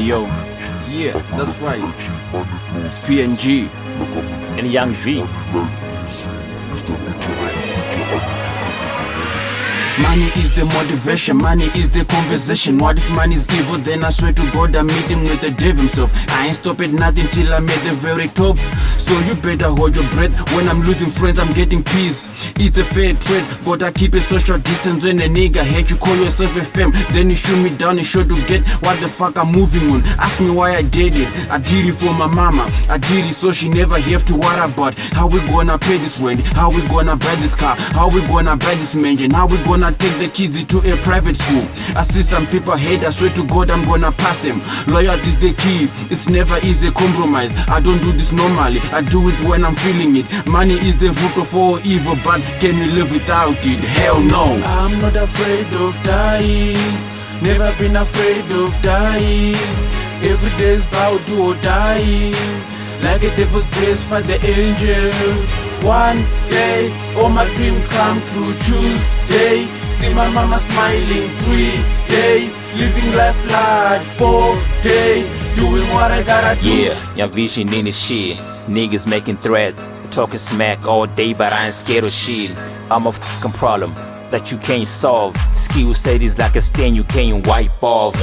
yo, yeah, that's right. It's PNG and Young V. Money is the motivation, money is the conversation. What if money is evil? Then I swear to God I'm meeting with the devil himself. I ain't stop at nothing till I'm at the very top. So you better hold your breath. When I'm losing friends, I'm getting peace. It's a fair trade, but I keep a social distance. When a nigga hate you, call yourself a femme. Then you shoot me down and show to get what the fuck I'm moving on. Ask me why I did it. I did it for my mama. I did it so she never have to worry about how we gonna pay this rent, how we gonna buy this car, how we gonna buy this mansion, how we gonna take the kids to a private school. I see some people hate, I swear to God I'm gonna pass them. Loyalty is the key, it's never easy compromise. I don't do this normally, I do it when I'm feeling it. Money is the root of all evil, but can we live without it? Hell no. I'm not afraid of dying, never been afraid of dying. Every day's about do or die, like a devil's place for the angels. One day, all my dreams come true. Tuesday, see my mama smiling. 3-day, living life large. 4-day, doing what I gotta do. Yeah, Young Vision in his shit. Niggas making threats, talking smack all day, but I ain't scared of shit. I'm a fucking problem that you can't solve. Skill set is like a stain you can't wipe off.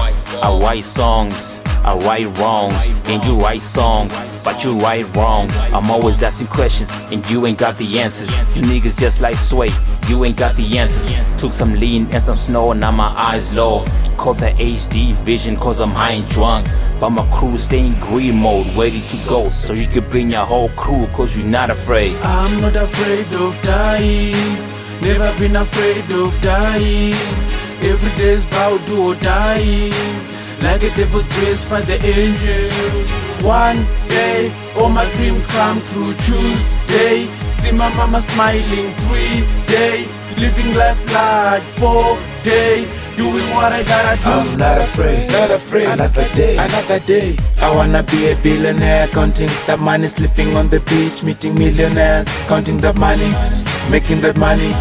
I write songs, I right wrongs, and you write songs, but you right wrongs. I'm always asking questions, and you ain't got the answers. You niggas just like Sway, you ain't got the answers. Took some lean and some snow, now my eyes low. Caught the HD vision cause I'm high and drunk, but my crew stay in green mode, ready to go. So you can bring your whole crew cause you're not afraid. I'm not afraid of dying, never been afraid of dying. Every day's about do or die, like a devil's place for the angels. One day, all my dreams come true. Tuesday, see my mama smiling. 3-day, living life large. 4-day, doing what I gotta do. I'm not afraid, another day. I wanna be a billionaire, counting that money, sleeping on the beach, meeting millionaires, counting that money, making that money.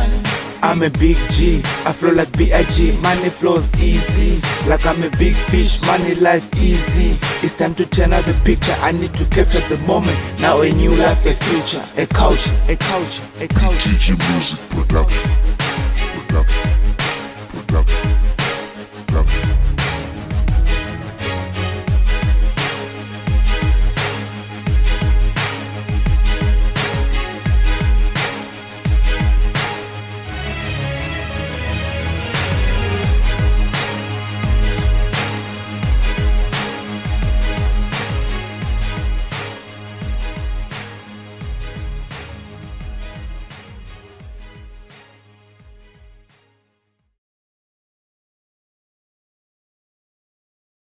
I'm a big G, I flow like B.I.G. Money flows easy, like I'm a big fish. Money life easy. It's time to turn out the picture. I need to capture the moment. Now a new life, a future, a culture, a culture, a culture. TG Music Production.